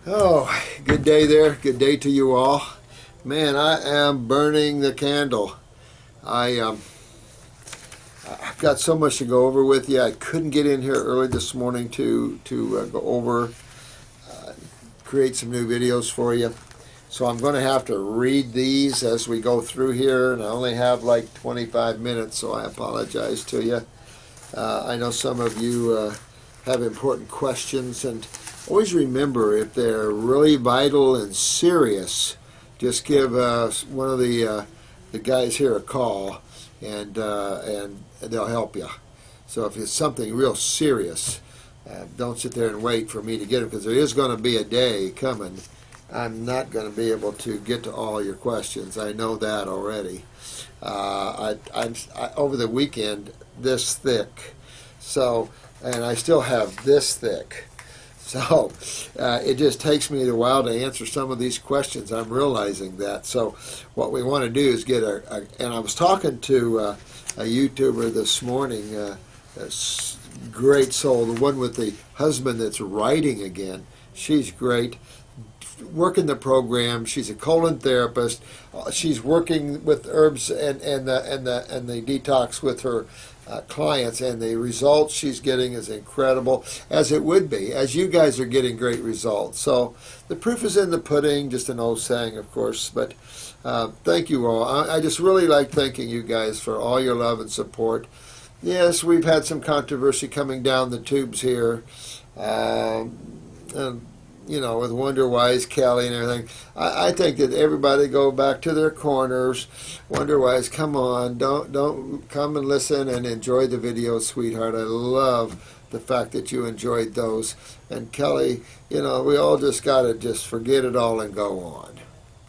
Oh, good day there. Good day to you all. Man, I am burning the candle. I I've got so much to go over with you. I couldn't get in here early this morning to go over, create some new videos for you. So I'm going to have to read these as we go through here, and I only have like 25 minutes, so I apologize to you. I know some of you have important questions, and always remember, if they're really vital and serious, just give one of the guys here a call, and they'll help you. So if it's something real serious, don't sit there and wait for me to get it, because there is going to be a day coming I'm not going to be able to get to all your questions. I know that already. I'm over the weekend this thick, so, and I still have this thick. So it just takes me a while to answer some of these questions. I'm realizing that. So what we want to do is get and I was talking to a YouTuber this morning, a great soul, the one with the husband that's writing again. She's great. Working the program. She's a colon therapist. She's working with herbs and the detox with her clients, and the results she's getting is incredible, as it would be, as you guys are getting great results. So the proof is in the pudding, just an old saying, of course. But thank you all. I just really like thanking you guys for all your love and support. Yes, we've had some controversy coming down the tubes here. And you know, with Wonder Wise, Kelly, and everything. I think that everybody go back to their corners. Wonder Wise, come on, don't come and listen and enjoy the videos, sweetheart. I love the fact that you enjoyed those. And Kelly, you know, we all just got to just forget it all and go on.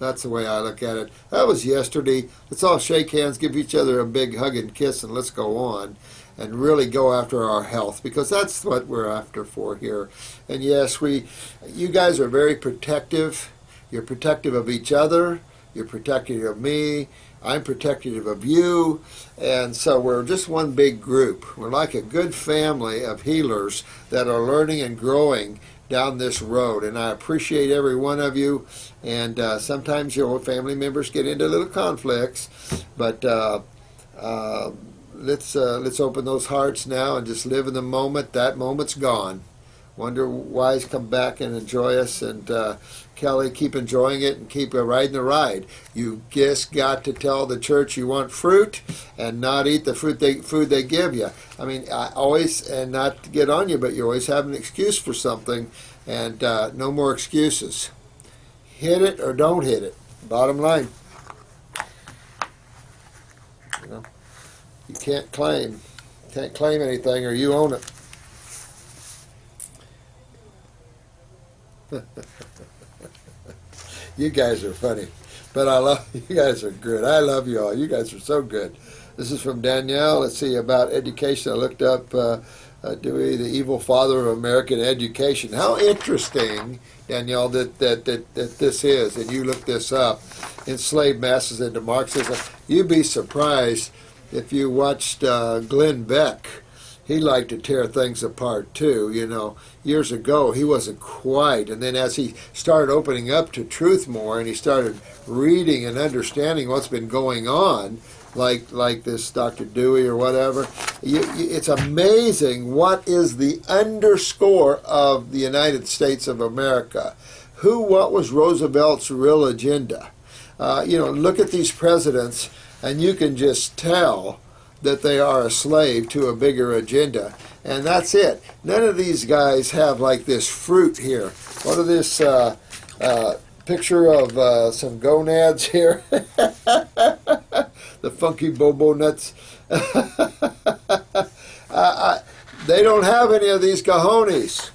That's the way I look at it. That was yesterday. Let's all shake hands, give each other a big hug and kiss, and let's go on and really go after our health, because that's what we're after for here. And yes, you guys are very protective. You're protective of each other. You're protective of me. I'm protective of you. And so we're just one big group. We're like a good family of healers that are learning and growing down this road. And I appreciate every one of you. And sometimes your family members get into little conflicts, but let's open those hearts now and just live in the moment. That moment's gone. Wonder Wise, come back and enjoy us, and Kelly, keep enjoying it and keep riding the ride. You just got to tell the church you want fruit and not eat the food they give you. I mean, I always, and not to get on you, but you always have an excuse for something, and no more excuses. Hit it or don't hit it. Bottom line. You know, you can't claim anything, or you own it. You guys are funny, but I love you guys are good. I love you all. You guys are so good. This is from Danielle. Let's see, about education. I looked up Dewey, the evil father of American education. How interesting, Danielle, that this is, and you look this up. Enslaved masses into Marxism. You'd be surprised if you watched Glenn Beck. He liked to tear things apart too, you know. Years ago, he wasn't quite. And then as he started opening up to truth more, and he started reading and understanding what's been going on, like this Dr. Dewey or whatever, it's amazing what is the underscore of the United States of America. What was Roosevelt's real agenda? You know, look at these presidents, and you can just tell that they are a slave to a bigger agenda. And that's it. None of these guys have like this fruit here. What are this picture of some gonads here? The funky bobo nuts. They don't have any of these cojones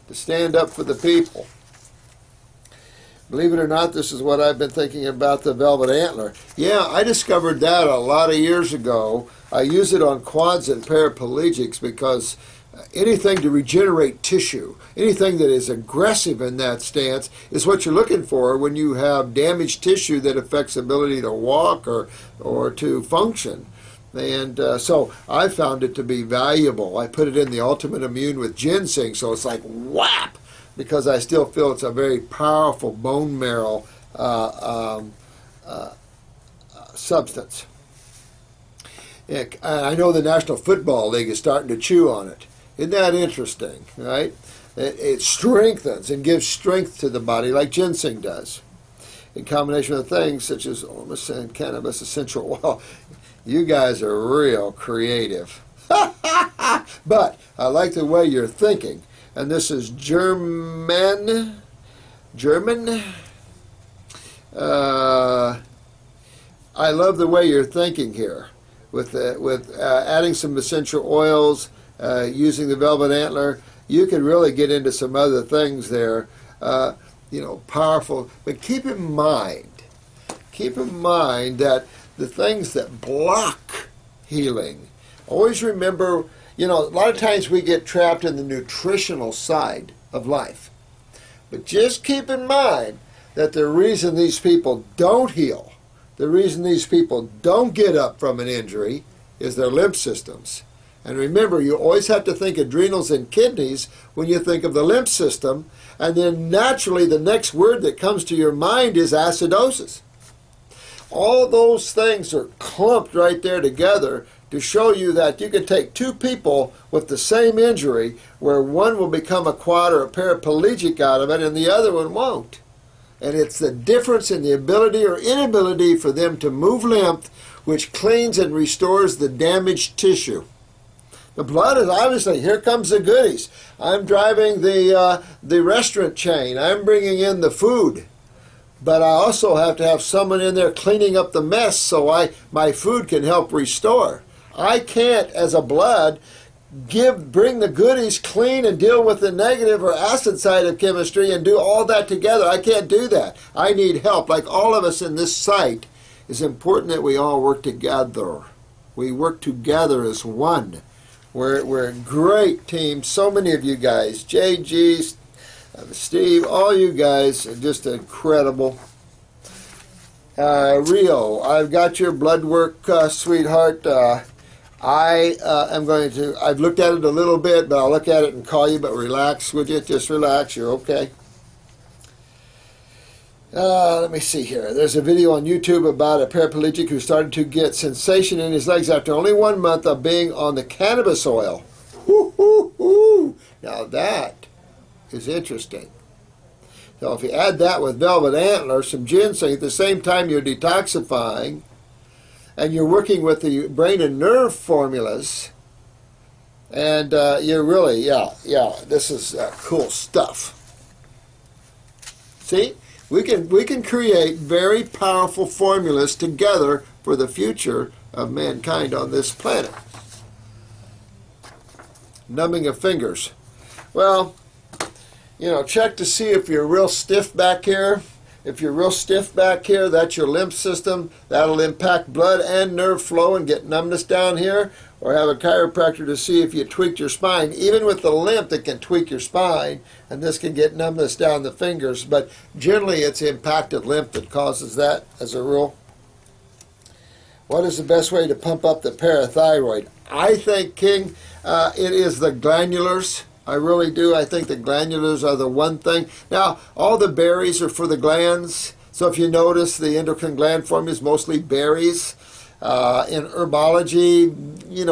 to stand up for the people. Believe it or not, this is what I've been thinking about the velvet antler. Yeah, I discovered that a lot of years ago. I use it on quads and paraplegics because anything to regenerate tissue, anything that is aggressive in that stance is what you're looking for when you have damaged tissue that affects ability to walk or to function. And so I found it to be valuable. I put it in the Ultimate Immune with ginseng, so it's like whap! because I still feel it's a very powerful bone marrow substance. I know the National Football League is starting to chew on it. Isn't that interesting, right? It strengthens and gives strength to the body like ginseng does, in combination with things such as cannabis essential oil. You guys are real creative. But I like the way you're thinking. And this is German. I love the way you're thinking here, with adding some essential oils, using the velvet antler. You can really get into some other things there, powerful. But keep in mind that the things that block healing. Always remember, a lot of times we get trapped in the nutritional side of life. But just keep in mind that the reason these people don't heal, the reason these people don't get up from an injury, is their lymph systems. And remember, you always have to think adrenals and kidneys when you think of the lymph system. And then naturally the next word that comes to your mind is acidosis. All those things are clumped right there together to show you that you can take two people with the same injury, where one will become a quad or a paraplegic out of it and the other one won't. And it's the difference in the ability or inability for them to move lymph, which cleans and restores the damaged tissue. The blood is obviously, here comes the goodies. I'm driving the restaurant chain. I'm bringing in the food. But I also have to have someone in there cleaning up the mess so my food can help restore. I can't, as a blood, bring the goodies, clean, and deal with the negative or acid side of chemistry and do all that together. I can't do that. I need help. Like all of us in this site, it's important that we all work together. We work together as one. We're a great team. So many of you guys, JG, Steve, all you guys are just incredible. Rio, I've got your blood work, sweetheart. I've looked at it a little bit, but I'll look at it and call you, but relax, would you? Just relax, you're okay. Let me see here. There's a video on YouTube about a paraplegic who started to get sensation in his legs after only 1 month of being on the cannabis oil. Woo-hoo-hoo. Now that is interesting. So if you add that with velvet antler, some ginseng, at the same time you're detoxifying, and you're working with the brain and nerve formulas, and you're really, this is cool stuff. See? We can create very powerful formulas together for the future of mankind on this planet. Numbing of fingers. Well, check to see if you're real stiff back here. If you're real stiff back here, that's your lymph system. That'll impact blood and nerve flow and get numbness down here. Or have a chiropractor to see if you tweaked your spine. Even with the lymph, it can tweak your spine, and this can get numbness down the fingers. But generally, it's impacted lymph that causes that as a rule. What is the best way to pump up the parathyroid? I think, King, it is the glandulars. I really do. I think the glandulars are the one thing. Now, all the berries are for the glands. So if you notice, the endocrine gland formula is mostly berries. In herbology,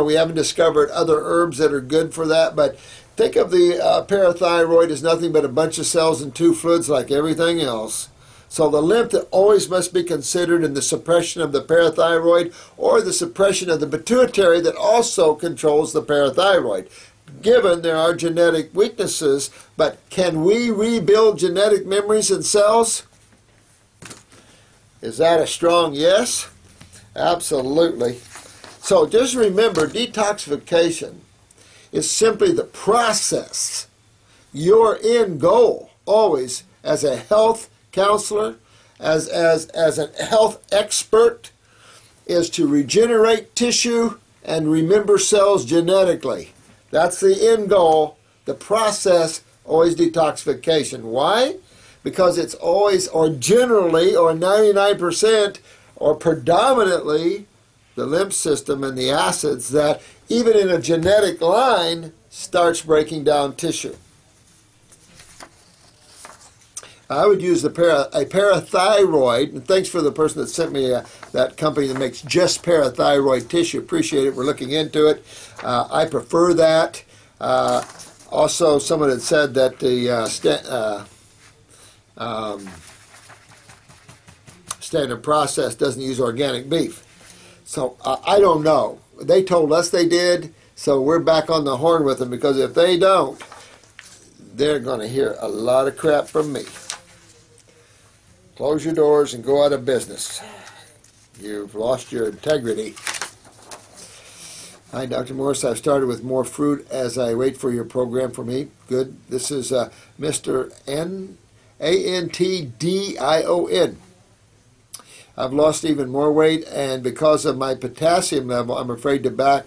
we haven't discovered other herbs that are good for that, but think of the parathyroid as nothing but a bunch of cells and two fluids like everything else. So the lymph that always must be considered in the suppression of the parathyroid or the suppression of the pituitary that also controls the parathyroid. Given there are genetic weaknesses, but can we rebuild genetic memories and cells? Is that a strong yes? Absolutely. So just remember, detoxification is simply the process. Your end goal, always, as a health counselor, as a health expert, is to regenerate tissue and remember cells genetically. That's the end goal. The process, always detoxification. Why? Because it's always, or generally, or 99%, or predominantly, the lymph system and the acids that, even in a genetic line, starts breaking down tissue. I would use a parathyroid, and thanks for the person that sent me that company that makes just parathyroid tissue. Appreciate it. We're looking into it. I prefer that. Also, someone had said that the standard process doesn't use organic beef. So I don't know. They told us they did, so we're back on the horn with them, because if they don't, they're going to hear a lot of crap from me. Close your doors and go out of business. You've lost your integrity. Hi, Dr. Morse. I've started with more fruit as I wait for your program for me. Good. This is Mr. Antdion. I've lost even more weight, and because of my potassium level, I'm afraid to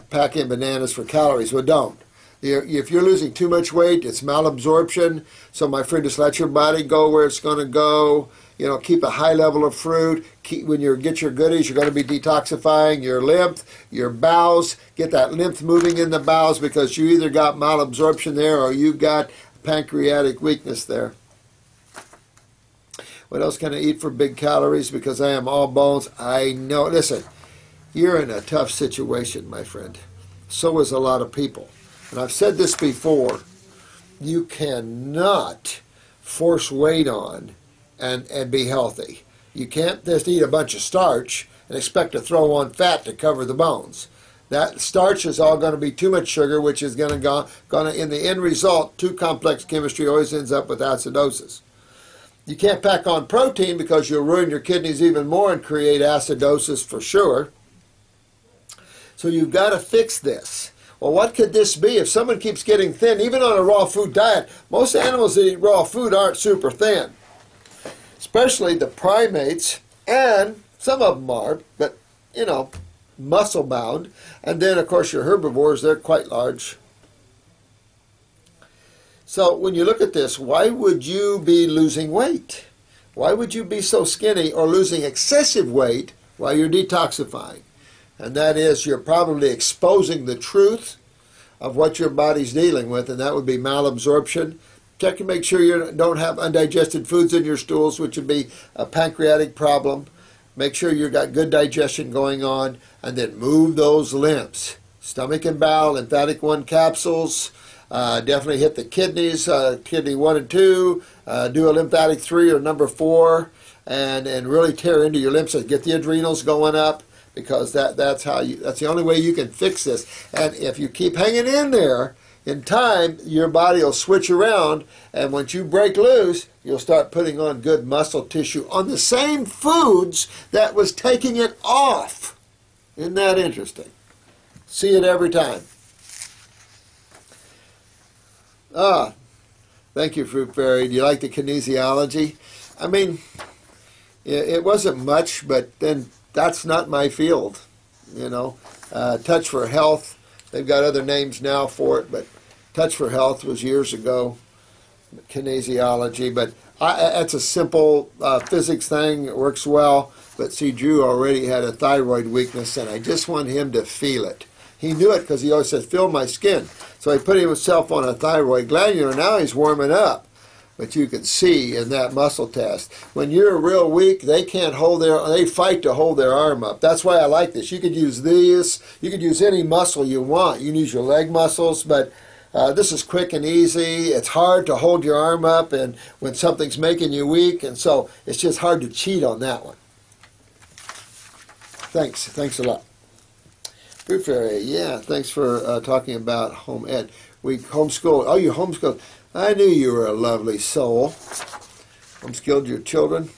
pack in bananas for calories. Well, don't. If you're losing too much weight, it's malabsorption. So my friend, just let your body go where it's going to go. You know, keep a high level of fruit. When you get your goodies, you're going to be detoxifying your lymph, your bowels. Get that lymph moving in the bowels, because you either got malabsorption there or you've got pancreatic weakness there. What else can I eat for big calories? Because I am all bones. I know. Listen, you're in a tough situation, my friend. So is a lot of people. And I've said this before. You cannot force weight on and be healthy. You can't just eat a bunch of starch and expect to throw on fat to cover the bones. That starch is all going to be too much sugar, which is going to, in the end result, too complex chemistry always ends up with acidosis. You can't pack on protein, because you'll ruin your kidneys even more and create acidosis for sure. So you've got to fix this. Well, what could this be? If someone keeps getting thin, even on a raw food diet, most animals that eat raw food aren't super thin. Especially the primates, and some of them are, but, you know, muscle bound. And then, of course, your herbivores, they're quite large. So when you look at this, why would you be losing weight? Why would you be so skinny or losing excessive weight while you're detoxifying? And that is, you're probably exposing the truth of what your body's dealing with, and that would be malabsorption. Check to make sure you don't have undigested foods in your stools, which would be a pancreatic problem. Make sure you've got good digestion going on, and then move those lymphs. Stomach and bowel, lymphatic 1 capsules. Definitely hit the kidneys, kidney 1 and 2. Do a lymphatic 3 or number 4, and really tear into your lymphs and get the adrenals going up, because that's the only way you can fix this. And if you keep hanging in there, in time, your body will switch around, and once you break loose, you'll start putting on good muscle tissue on the same foods that was taking it off. Isn't that interesting? See it every time. Thank you, Fruit Fairy. Do you like the kinesiology? I mean, it wasn't much, but then that's not my field, you know. Touch for Health, they've got other names now for it, but Touch for Health was years ago, kinesiology. But that's a simple physics thing. It works well. But see, Drew already had a thyroid weakness, and I just want him to feel it. He knew it because he always said, feel my skin. So he put himself on a thyroid glandular. Now he's warming up. But you can see in that muscle test, when you're real weak, they fight to hold their arm up. That's why I like this. You could use this. You could use any muscle you want. You can use your leg muscles, but this is quick and easy. It's hard to hold your arm up and when something's making you weak, and so it's just hard to cheat on that one. Thanks a lot. Fruit Fairy, yeah, thanks for talking about home ed. We homeschool. Oh, you homeschool. I knew you were a lovely soul. Homeschooled your children.